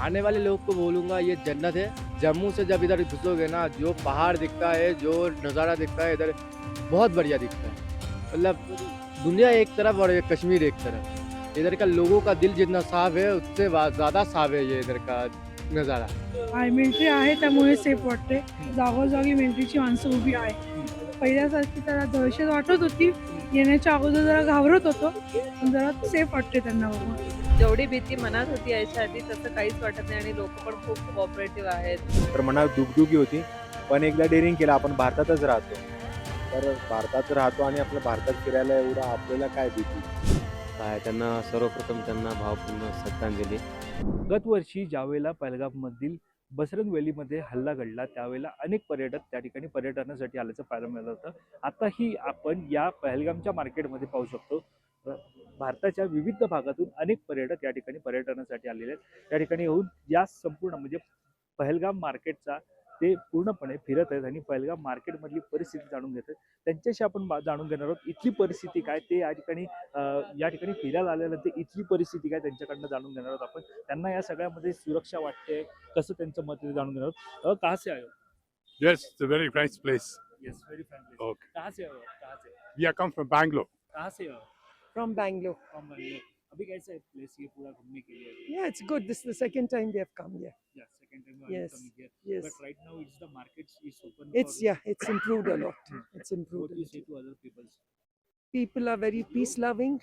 आने वाले लोग को बोलूँगा ये जन्नत है। जम्मू से जब इधर घुसोगे ना, जो पहाड़ दिखता है, जो नज़ारा दिखता है इधर, बहुत बढ़िया दिखता है। मतलब दुनिया एक तरफ और ये कश्मीर एक तरफ। इधर का लोगों का दिल जितना साफ है, उससे ज़्यादा साफ है ये इधर का नज़ारा। मिलिटरी आहे त्यामुळे सेफ वाटते. जागोजागी मिलिटरीची माणसं उभी आहे. पहिल्यासारखी जरा दहशत वाटत होती. येण्याच्या अगोदर जरा घाबरत होतो. पण जरा सेफ वाटते त्यांना बघून. जेवढी भीती मनात होती यायच्या आधी तसं काहीच वाटत नाही आणि लोक पण खूप कोऑपरेटिव्ह आहेत. तर मनात दुगदुगी होती, पण एकदा डेअरिंग केलं. आपण भारतातच राहतो, तर भारतात राहतो आणि आपल्या भारतात फिरायला एवढं आपल्याला काय भीती. काय त्यांना सर्वप्रथम त्यांना भावपूर्ण श्रद्धांजली. गतवर्षी ज्यावेळेला पहलगाममधील बजरंग वॅलीमध्ये हल्ला घडला त्यावेळेला अनेक पर्यटक त्या ठिकाणी पर्यटनासाठी आल्याचं पाहायला मिळालं होतं. आताही आपण या पहलगामच्या मार्केटमध्ये पाहू शकतो. भारताच्या विविध भागातून अनेक पर्यटक या ठिकाणी पर्यटनासाठी आलेले आहेत. या ठिकाणी येऊन या संपूर्ण म्हणजे पहलगाम मार्केटचा ते पूर्णपणे फिरत आहेत आणि पहलगाम मार्केटमधली परिस्थिती जाणून घेत आहेत. त्यांच्याशी आपण जाणून घेणार आहोत इथली परिस्थिती काय, ते या ठिकाणी फिरायला आल्यानंतर इथली परिस्थिती काय त्यांच्याकडनं जाणून घेणार आहोत आपण. त्यांना या सगळ्यामध्ये सुरक्षा वाटते, कसं त्यांचं मत आहे जाणून घेणार आहोत. कहाँ से आए हो? Yes, it's a very nice place. Yes, very fine place. Okay. कहाँ से आए हो? कहाँ से? We are come from Bangalore. कहाँ से हो? फ्रॉम बैंगलोर. फ्रॉम बैंगलोर. अभी कैसा है प्लेस ये पूरा घूमने के लिए? Yeah, it's good. This is the second time we have come here. Yeah, second time you are Yes, coming here. yes. But right now it's the market is open. It's it's improved a lot. It's What improved. do you say to other people? People are very peace loving,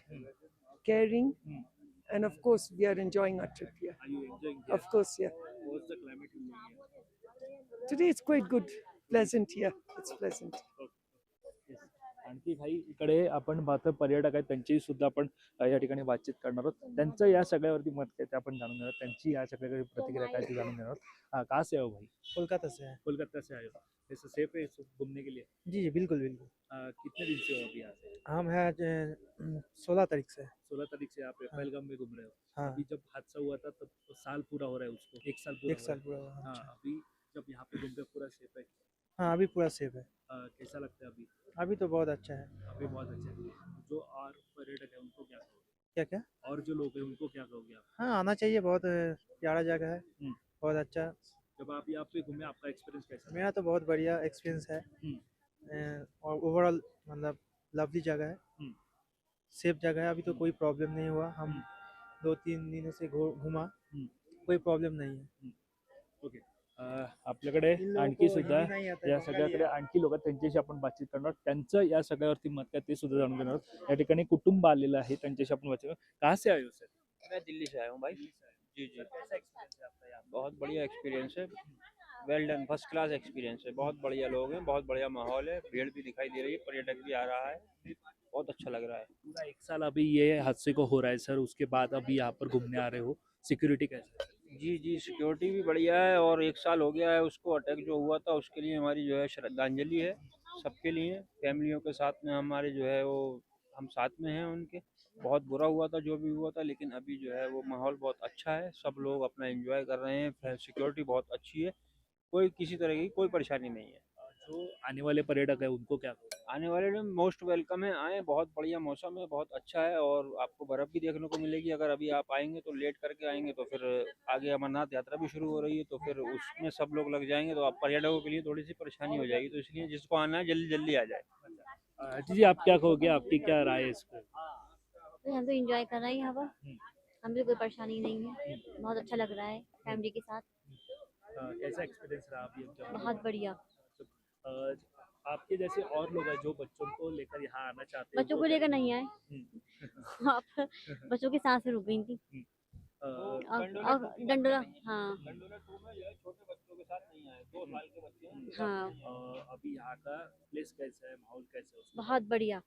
caring, Hmm. and of course we are enjoying our trip here. Are you enjoying here? Of course, yeah. What's the climate you like here? Today it's quite good, pleasant here. It's pleasant. Yes. आणखी काही इकडे आपण पाहतो पर्यटक आहेत, त्यांची सुद्धा आपण या ठिकाणी बातचीत करणार आहोत. त्यांचं या सगळ्यावरती मत काय ते आपण जाणून घेणार आहोत. त्यांची या सगळ्या प्रतिक्रिया काय ते जाणून घेणार आहोत. कहाँ से हो भाई? कोलकाता से है। कोलकाता से आए हो. ऐसा सेफ है घूमने के लिए? जी जी बिल्कुल बिल्कुल। कितने दिन से हो अभी यहाँ से? हम हैं आज 16 तारीख से। 16 तारीख से आप हाँ। पहलगाम में घूम रहे हो. हाँ अभी जब हादसा हुआ था तब तो साल पूरा हो रहा है उसको, एक साल पूरा एक हो साल रहा पूरा हुआ। है. हाँ, अच्छा। अभी जब यहाँ पे घूमते हो पूरा सेफ है. हाँ अभी पूरा सेफ है। कैसा लगता है अभी? अभी तो बहुत अच्छा है। अभी बहुत अच्छा है. जो और पर्यटक है उनको क्या कहोगे? क्या क्या? और जो लोग हैं उनको क्या कहोगे आप? हाँ आना चाहिए, बहुत प्यारा जगह है। हम्म। बहुत अच्छा। जब आप यहाँ पे घूमे आपका एक्सपीरियंस कैसा? मेरा तो बहुत बढ़िया एक्सपीरियंस है। और ओवरऑल मतलब लवली जगह है। हम्म। सेफ जगह है। अभी तो कोई प्रॉब्लम नहीं हुआ। हम 2-3 दिनों से घूमा। कोई प्रॉब्लम नहीं है। ओके. आपल्याकडे इन लोगों आणखी को सुद्धा हिंदी नहीं आता, या बंगाली सगळ्याकडे है। आणखी लोक त्यांच्याशी आपण बातचीत करणार आहोत. त्यांचं या सगळ्यावरती मत काय ते सुद्धा जाणून घेणार आहोत. या ठिकाणी कुटुंब आलेलं आहे, त्यांच्याशी आपण बातचीत करणार. कहाँ से आए हो सर? मैं दिल्ली से आया हूँ भाई। जी जी, कैसा एक्सपीरियंस है आपका यहाँ? बहुत बढ़िया एक्सपीरियंस है। वेल डन, फर्स्ट क्लास एक्सपीरियंस है। बहुत बढ़िया लोग हैं, बहुत बढ़िया माहौल है, भीड़ भी दिखाई दे रही है, पर्यटक भी आ रहा है, बहुत अच्छा लग रहा है। पूरा एक साल अभी ये हादसे को हो रहा है सर, उसके बाद अभी यहाँ पर घूमने आ रहे हो, सिक्योरिटी कैसे है? जी जी, सिक्योरिटी भी बढ़िया है और एक साल हो गया है उसको अटैक जो हुआ था, उसके लिए हमारी जो है श्रद्धांजलि है सबके लिए। फैमिलियों के साथ में हमारे जो है वो हम साथ में हैं उनके। बहुत बुरा हुआ था जो भी हुआ था, लेकिन अभी जो है वो माहौल बहुत अच्छा है, सब लोग अपना एंजॉय कर रहे हैं, सिक्योरिटी बहुत अच्छी है, कोई किसी तरह की कोई परेशानी नहीं है। जो आने वाले पर्यटक है उनको क्या कहोगे? आने वाले दिन मोस्ट वेलकम है, आए, बहुत बढ़िया मौसम है, बहुत अच्छा है और आपको बर्फ़ भी देखने को मिलेगी। अगर अभी आप आएंगे तो लेट करके आएंगे तो फिर आगे अमरनाथ यात्रा भी शुरू हो रही है, तो फिर उसमें सब लोग लग जाएंगे, तो आप पर्यटकों के लिए थोड़ी सी परेशानी हो जाएगी। तो इसलिए जिसको आना है जल्दी जल्दी आ जाए। जी आप क्या कहोगे, आपकी क्या राय है इस पर? तो हम तो एंजॉय कर रहे हैं यहाँ पर। हमें कोई परेशानी नहीं है, बहुत अच्छा लग रहा है फैमिली के साथ। कैसा एक्सपीरियंस रहा अभी आपका? बहुत बढ़िया। अ, आपके जैसे और लोग हैं जो बच्चों को लेकर यहाँ आना चाहते हैं, बच्चों को लेकर नहीं आए। आप बच्चों के साथ से रुक गई थी। और डंडोरा, हाँ डंडोरा 2 में जो है छोटे बच्चों के साथ नहीं आए, 2 साल के बच्चे हैं। हाँ अभी यहाँ का प्लेस कैसा है, माहौल कैसा है उसका? बहुत बढ़िया।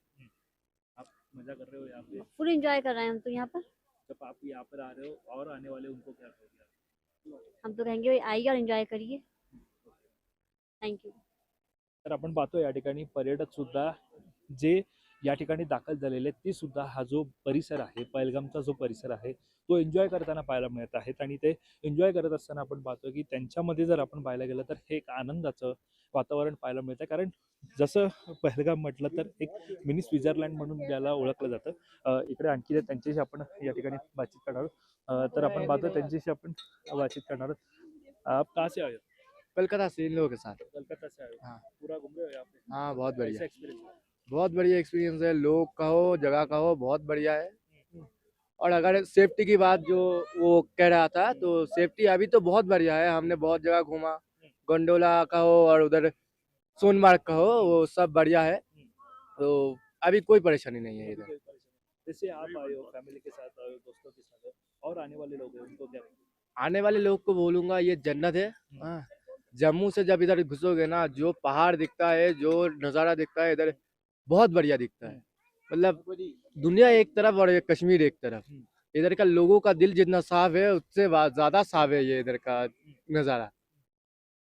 आप मजा कर रहे हो यहाँ पे? फुल एंजॉय कर रहे हैं हम तो यहाँ पर। जब आप यहाँ पर आ रहे हो और आने वाले उनको क्या कहोगे आप? हम तो कहेंगे भाई आइए और एंजॉय करिए। Thank you. तर आपण पाहतो या ठिकाणी पर्यटक सुद्धा जे या ठिकाणी दाखल झालेले आहेत, ते सुद्धा हा जो परिसर आहे, पहलगामचा जो परिसर आहे तो एन्जॉय करताना पाहायला मिळत आहेत. आणि ते एन्जॉय करत असताना आपण पाहतो की त्यांच्यामध्ये जर आपण पाहायला गेलं तर हे एक आनंदाचं वातावरण पाहायला मिळतं. कारण जसं पहलगाम म्हटलं तर एक मिनी स्वित्झर्लंड म्हणून ज्याला ओळखलं जातं. इकडे आणखी त्यांच्याशी आपण या ठिकाणी बातचीत करणार आहोत. तर आपण पाहतो त्यांच्याशी आपण बातचीत करणार आहोत. आप कहाँ से आए हो? कलकत्ता से इन लोगों के साथ। कलकत्ता से आए हो? हाँ। पूरा घूम रहे हो यहाँ पे? हाँ, बहुत कैसा बढ़िया। एक्सपीरियंस है? बहुत बढ़िया एक्सपीरियंस है, लोग का हो, जगह का हो, बहुत बढ़िया है। और अगर सेफ्टी की बात जो वो कह रहा था, तो सेफ्टी अभी तो बहुत बढ़िया है, हमने बहुत जगह घूमा। गोंडोला का हो और उधर सोनमार्ग का हो, वो सब बढ़िया है। तो अभी कोई परेशानी नहीं है इधर। जैसे आप आए हो, फैमिली के साथ आए हो, दोस्तों के साथ आए हो, और आने वाले लोग हैं उनको क्या? आने वाले लोग को बोलूंगा ये जन्नत है। हाँ, जम्मू से जब इधर घुसोगे ना, जो पहाड़ दिखता है, जो नज़ारा दिखता है इधर, बहुत बढ़िया दिखता है। मतलब दुनिया एक तरफ और ये कश्मीर एक तरफ। इधर का लोगों का दिल जितना साफ है, उससे ज़्यादा साफ है ये इधर का नज़ारा।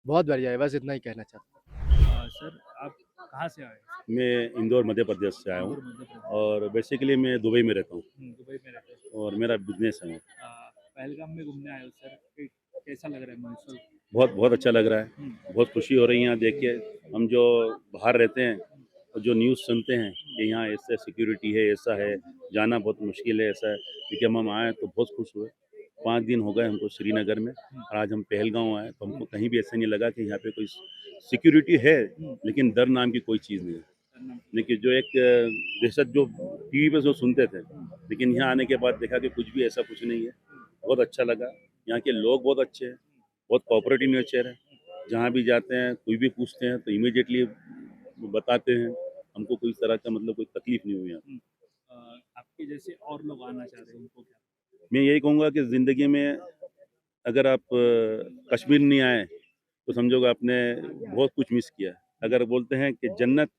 बहुत बढ़िया है, बस इतना ही कहना चाहता हूँ। सर आप कहाँ से आए? मैं इंदौर मध्य प्रदेश से आया हूँ इंदौर, मध्य प्रदेश। और बेसिकली मैं दुबई में रहता हूँ दुबई में रहते हो। और मेरा बिजनेस है। पहलगाम में घूमने आए हो सर, कैसा लग रहा है माहौल? बहुत बहुत अच्छा लग रहा है, बहुत खुशी हो रही है यहाँ देख के। हम जो बाहर रहते हैं और जो न्यूज़ सुनते हैं कि यहाँ ऐसा सिक्योरिटी है, ऐसा है, जाना बहुत मुश्किल है, ऐसा है, लेकिन हम आए तो बहुत खुश हुए। 5 दिन हो गए हमको श्रीनगर में और आज हम पहलगांव आए तो हमको कहीं भी ऐसा नहीं लगा कि यहाँ पे कोई सिक्योरिटी है, लेकिन डर नाम की कोई चीज़ नहीं है। लेकिन जो एक दहशत जो टीवी पे जो सुनते थे, लेकिन यहाँ आने के बाद देखा कि कुछ भी ऐसा कुछ नहीं है। बहुत अच्छा लगा। यहाँ के लोग बहुत अच्छे हैं, बहुत कोऑपरेटिव नेचर है। जहाँ भी जाते हैं कोई भी पूछते हैं तो इमीडिएटली बताते हैं। हमको कोई तरह का मतलब कोई तकलीफ नहीं हुई यहाँ। आपके जैसे और लोग आना चाह रहे हैं उनको क्या? मैं यही कहूँगा कि ज़िंदगी में अगर आप कश्मीर नहीं आए तो समझोगे आपने बहुत कुछ मिस किया है। अगर बोलते हैं कि जन्नत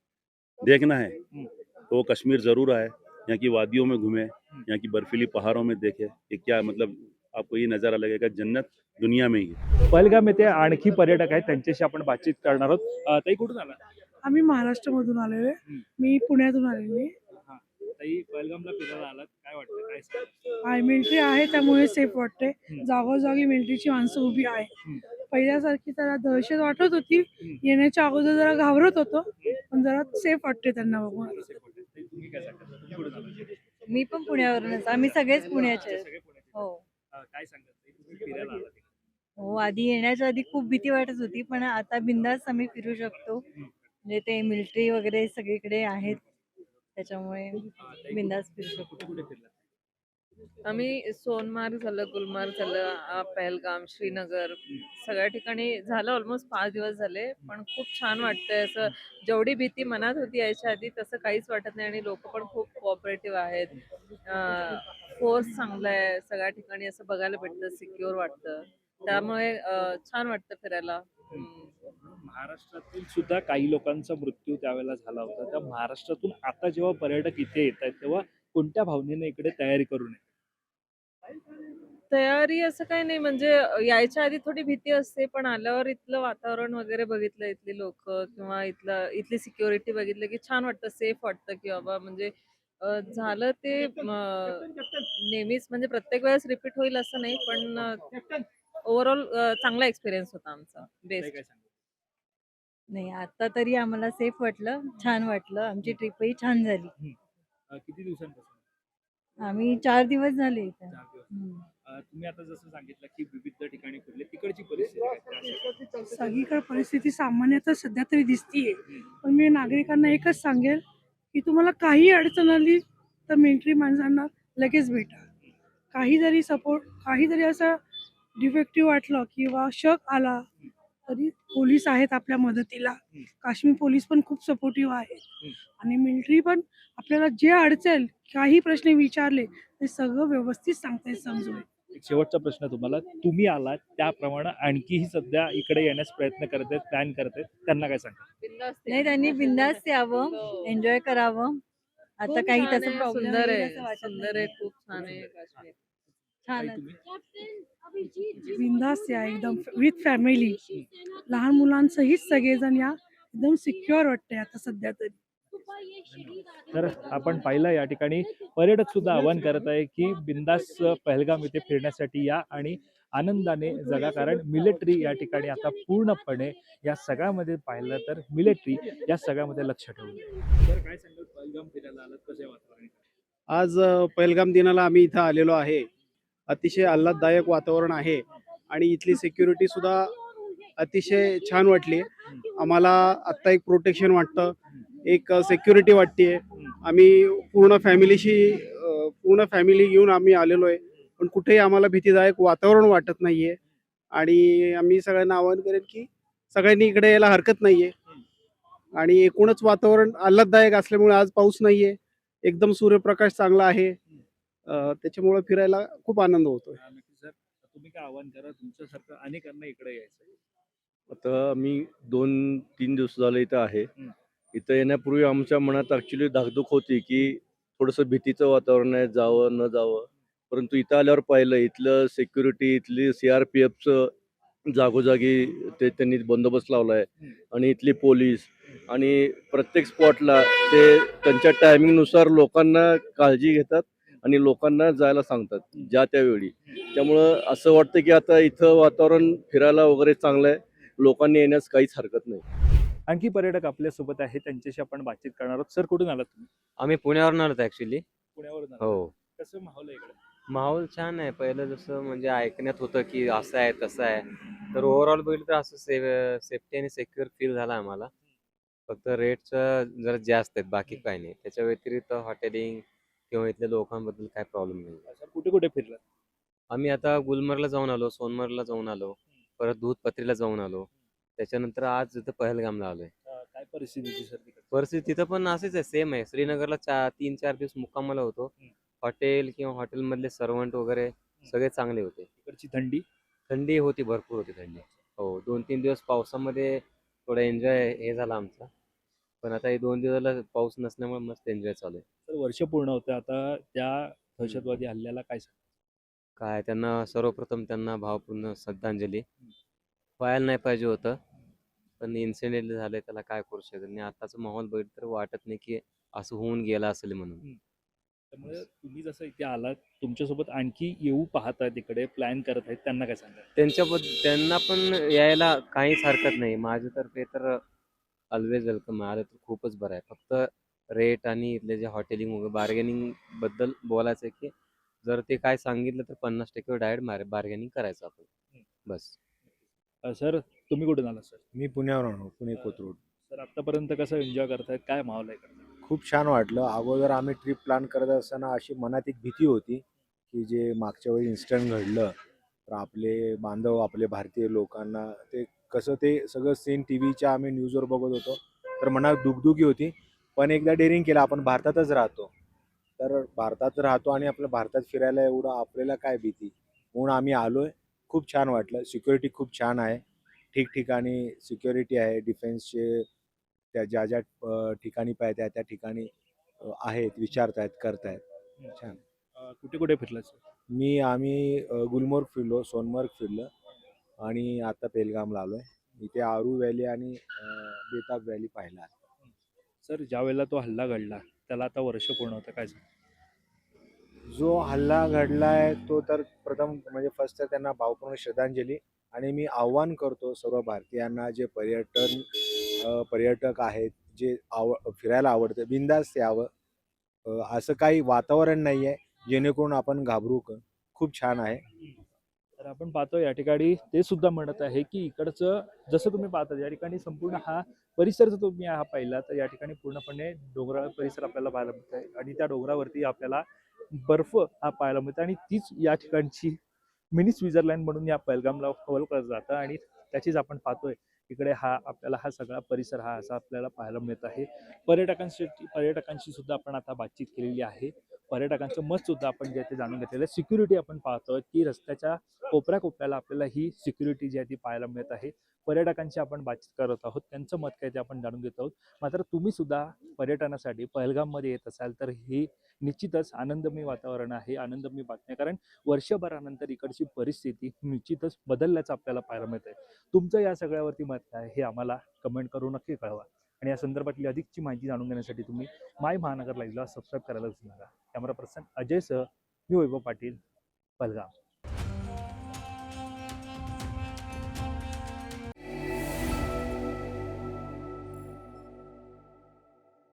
देखना है तो वो कश्मीर ज़रूर आए, यहाँ की वादियों में घूमे, यहाँ की बर्फीली पहाड़ों में देखे कि क्या मतलब आपको ये नज़ारा लगेगा जन्नत दुनिया में ही है। पहलगाम येथे आणखी पर्यटक आहेत, त्यांच्याशी आपण बातचीत करणार आहोत. ताई कुठून आला? आम्ही महाराष्ट्रामधून आलेलो आहे. मी पुण्यातून आलेली आहे. हां. ताई पहलगामला फिरायला आलात, काय वाटतं? काय सांगाल? आहे मिलिटरी आहे त्यामुळे सेफ वाटते. जागोजागी मिलिटरीची माणसं उभी आहे. पहिल्यासारखी जरा दहशत वाटत होती, येण्याच्या अगोदर जरा घाबरत होतो, पण जरा सेफ वाटते त्यांना बघून. तुम्ही काय सांगाल? तुम्ही कुठून आलात? मी पण पुण्यावरूनच, आम्ही सगळेच पुण्याचे आहेत. सगळे पुण्याचे. हो काय सांगाल ताई? तुम्ही फिरायला आलात? हो, आधी येण्याच्या आधी खूप भीती वाटत होती, पण आता बिंदास आम्ही फिरू शकतो. म्हणजे ते मिलिटरी वगैरे सगळीकडे आहेत, त्याच्यामुळे बिंदास फिरू शकतो. कुठे कुठे फिरलात? आम्ही सोनमार्ग झालं, गुलमार्ग झालं, पहलगाम, श्रीनगर सगळ्या ठिकाणी झालं. ऑलमोस्ट 5 दिवस झाले, पण खूप छान वाटतंय. असं जेवढी भीती मनात होती यायच्या आधी तसं काहीच वाटत नाही आणि लोक पण खूप कोऑपरेटिव्ह आहेत. फोर्स चांगला आहे, सगळ्या ठिकाणी असं बघायला भेटतं, सिक्युअर वाटतं. त्यामुळे छान वाटतं फिरायला. महाराष्ट्रातील सुद्धा काही लोकांचा मृत्यू त्यावेळेला झाला होता. त्या महाराष्ट्रातून आता जेव्हा पर्यटक इथे येत आहेत तेव्हा कोणत्या भावनेने इकडे तयारी करू नये? तयारी असं काही नाही, म्हणजे यायच्या आधी थोडी भीती असते, पण आल्यावर इथलं वातावरण वगैरे बघितलं, इथली लोकं किंवा इथली सिक्युरिटी बघितलं की छान वाटतं, सेफ वाटतं की बाबा म्हणजे झालं ते नेहमीच म्हणजे प्रत्येक वेळेस रिपीट होईल असं नाही, पण ओव्हरऑल चांगला एक्सपिरियन्स होता आमचा. ताई बेस्ट. काय सांगाल? नाही, आता तरी आम्हाला सेफ वाटलं, छान वाटलं. आमची ट्रिपही छान झाली. किती दिवसांपासून? आम्ही 4 दिवस झाले इथे. 4 दिवस. तुम्ही आता जसं सांगितलं की विविध ठिकाणी फिरले, तिकडची परिस्थिती काय? सगळीकडे परिस्थिती सामान्य तर सध्या तरी दिसतीये, पण मी नागरिकांना एकच सांगेल की तुम्हाला काही अडचण आली तर मिलिटरी माणसांना लगेच भेटा. काही जरी असं डिफेक्टिव्ह वाटलं किंवा शक आला तरी पोलीस आहेत आपल्या मदतीला. काश्मीर पोलीस पण खूप सपोर्टिव्ह आहेत आणि मिलिटरी पण आपल्याला जे अडचण काही प्रश्न विचारले ते सगळं व्यवस्थित सांगतायत समजून. एक शेवटचा प्रश्न तुम्हाला, तुम्ही आलात त्याप्रमाणे आणखीही सध्या इकडे येण्यास प्रयत्न करत आहेत, प्लॅन करत आहेत, त्यांना काय सांगा? नाही, त्यांनी बिंदास यावं, एन्जॉय करावं. आता काही तसं प्रॉब्लेम सुंदर आहे, आहे, सुंदर आहे, खूप छान आहे काश्मीर. छान ताई, आहे. तुम्ही बिंदास या एकदम विथ फॅमिली. लहान मुलांसहित सगळेजण या, एकदम सिक्युअर वाटतंय आता सध्या तरी. तर आपण पाहिलं या ठिकाणी पर्यटक सुद्धा आवाहन करत आहे की बिंदास पहलगाम इथे फिरण्यासाठी या आणि आनंदाने जगा, कारण मिलिटरी या ठिकाणी आता पूर्णपणे या सगळ्यामध्ये पाहिलं तर मिलिटरी या सगळ्यामध्ये लक्ष ठेवलं. तर काय सांगाल, पहलगाम फिरायला आलात, कसं आहे वातावरण? आज पहलगाम दिनाला आम्ही इथं आलेलो आहे. अतिशय आल्हाददायक वातावरण आहे आणि इथली सिक्युरिटी सुद्धा अतिशय छान वाटली. आम्हाला आत्ता एक प्रोटेक्शन वाटतं, एक सिक्युरिटी वाटते. आम्ही पूर्ण फॅमिली घेऊन आम्ही आलेलो आहे, पण कुठेही आम्हाला भीतीदायक वातावरण वाटत नाहीये. आणि आम्ही सगळ्यांना आवाहन करेन की सगळ्यांनी इकडे यायला हरकत नाहीये. आणि एकूणच वातावरण आल्हाददायक असल्यामुळे आज पाऊस नाहीये, एकदम सूर्यप्रकाश चांगला आहे. त्याच्यामुळे फिरायला खूप आनंद होतोय. नक्की सर, तुम्ही काय आवाहन करा, तुमच्यासारखं अनेकांना इकडे यायचं? आता मी 2-3 दिवस झाले इथं आहे. हं. इथं येण्यापूर्वी आमच्या मनात ॲक्च्युली धाकधूक होती, की थोडंसं भीतीचं वातावरण आहे, जावं न जावं. परंतु इथं आल्यावर पाहिलं, इथलं सिक्युरिटी, इथली CRPFचं जागोजागी त्यांनी बंदोबस्त लावला आहे आणि इथली पोलीस आणि प्रत्येक स्पॉटला ते त्यांच्या टायमिंगनुसार लोकांना काळजी घेतात आणि लोकांना जायला सांगतात ज्या त्यावेळी. त्यामुळं असं वाटतं, की आता इथं वातावरण फिरायला वगैरे चांगलं आहे. लोकांनी येण्यास काहीच हरकत नाही. आणखी पर्यटक आपल्यासोबत आहेत, त्यांच्याशी आपण बातचीत करणार आहोत. सर, कुठून आलात तुम्ही? आम्ही पुण्यावरून आलो ॲक्च्युली. पुण्यावरून आलात. हो. कसं माहोल आहे इकडे? माहोल छान आहे. पहिलं जसं म्हणजे ऐकण्यात होतं की असं आहे तसं आहे, तर ओव्हरऑल बघितलं तर असं सेफ्टी आणि सिक्युअर फील झाला आम्हाला. फक्त रेटचं जरा जास्त आहेत, बाकी काही नाही. त्याच्या व्यतिरिक्त हॉटेलिंग किंवा इथल्या लोकांबद्दल काय प्रॉब्लेम नाही. सर, कुठे कुठे फिरलात? आम्ही आता गुलमर्गला जाऊन आलो, सोनमर्गला जाऊन आलो, परत दूधपत्रीला जाऊन आलो. त्याच्यानंतर आज इथं पहलगामला आलोय. काय परिस्थिती होती सर तिकडे? परिस्थिती तिथं पण अशीच आहे, सेम आहे. श्रीनगरला 3-4 दिवस मुक्कामाला होतो. हॉटेल किंवा हॉटेलमधले सर्वंट वगैरे सगळे चांगले होते. तिकडची थंडी? थंडी होती, भरपूर होती थंडी. हो, 2-3 दिवस पावसामध्ये थोडा एन्जॉय हे झाला आमचा. पण आता हे 2 दिवस झालं पाऊस नसल्यामुळे मस्त एन्जॉय चालू आहे. तर वर्ष पूर्ण होतं आता त्या दहशतवादी हल्ल्याला, काय सांग? काय त्यांना सर्वप्रथम भावपूर्ण श्रद्धांजली. व्हायला नाही पाहिजे होतं, पण इन्सिडेंट झालंय, त्याला काय करू शकत नाही. आताचा माहोल बघितलं तर वाटत नाही की असं होऊन गेलं असेल म्हणून. त्यामुळे तुम्ही जसं इथे आलात, तुमच्यासोबत आणखी येऊ पाहत आहेत, इकडे प्लॅन करत आहेत, त्यांना काय सांगाल? त्यांना पण यायला काहीच हरकत नाही. माझ्यातर्फे तर ऑलवेज वेलकम. आलं तर खूपच बरं आहे. फक्त रेट आणि इथले जे हॉटेलिंग वगैरे बार्गेनिंग बद्दल बोलायचं आहे, की जर ते काय सांगितलं तर 50% डायरेक्ट बार्गेनिंग करायचं आपण, बस. सर, तुम्ही कुठून आला सर? मी पुण्यावरून आलो, पुणे कोथरूड. सर, आतापर्यंत कसं एन्जॉय करतायत, काय माहोल आहे इकडे? खूप छान वाटलं. अगोदर आम्ही ट्रिप प्लॅन करत असताना अशी मनात एक भीती होती, की जे मागच्या वेळी इन्सिडेंट घडलं तर आपले बांधव, आपले भारतीय लोकांना ते कसं, ते सगळं सीन टीव्हीच्या आम्ही न्यूजवर बघत होतो, तर मनात दुखदुखी होती. पण एकदा डेअरिंग केलं, आपण भारतातच राहतो, तर भारतात राहतो आणि आपल्या भारतात फिरायला एवढं आपल्याला काय भीती, म्हणून आम्ही आलोय. खूप छान वाटलं. सिक्युरिटी खूप छान आहे, ठिकठिकाणी सिक्युरिटी आहे. डिफेन्सचे त्या ज्या ज्या ठिकाणी पाहिजे त्या ठिकाणी आहेत, विचारतायत, करतायत. छान. कुठे कुठे फिरला सर? आम्ही गुलमर्ग फिरलो, सोनमर्ग फिरलं आणि आता पेलगामला आलोय. इथे आरू व्हॅली आणि बेताब व्हॅली पाहिला. सर, ज्या वेळेला तो हल्ला घडला त्याला आता वर्ष पूर्ण होतं, काय सांग? जो हल्ला घडलाय तो तर प्रथम म्हणजे फर्स्ट तर त्यांना भावपूर्ण श्रद्धांजली. आणि मी आव्हान करतो सर्व भारतीयांना, जे पर्यटक आहेत, जे फिरायला आवडतं, बिनधास्त यावं. असं काही वातावरण नाही आहे जेणेकरून आपण घाबरू. खूप छान आहे. तर आपण पाहतो या ठिकाणी ते सुद्धा म्हणत आहे की इकडचं जसं तुम्ही पाहता या ठिकाणी संपूर्ण हा परिसर जर तुम्ही हा पाहिला तर या ठिकाणी पूर्णपणे डोंगराळ परिसर आपल्याला पाहायला मिळत आहे आणि त्या डोंगरावरती आपल्याला बर्फ हा पाहायला मिळतो आणि तीच या ठिकाणची मिनी स्वित्झर्लंड म्हणून या पहलगामला ओळखलं जातं आणि त्याचीच आपण पाहतोय इकडे आपल्याला हा सगळा परिसर हा असा आपल्याला पाहायला मिळत आहे. पर्यटकांशी सुद्धा आपण आता बातचीत केलेली आहे. पर्यटकांचं मत सुद्धा आपण जे ते जाणून घेतलेलं आहे. सिक्युरिटी आपण पाहतोय की रस्त्याच्या कोपऱ्याला आपल्याला ही सिक्युरिटी जी आहे ती पाहायला मिळत आहे. पर्यटकांशी आपण बातचीत करत आहोत, त्यांचं मत काय ते आपण जाणून घेत आहोत. मात्र तुम्ही सुद्धा पर्यटनासाठी पहलगाममध्ये येत असाल तर ही निश्चितच आनंदमय वातावरण आहे, आनंदमय बातम्या, कारण वर्षभरानंतर इकडची परिस्थिती निश्चितच बदलल्याचं आपल्याला पाहायला मिळत आहे. तुमचं या सगळ्यावरती मत काय हे आम्हाला कमेंट करून नक्की कळवा. आणि या संदर्भातली अधिकची माहिती जाणून घेण्यासाठी तुम्ही माय महानगर लाईव्हला सबस्क्राईब करायला विसरू नका. कॅमेरा पर्सन अजयसह मी वैभव पाटील, पहलगाम.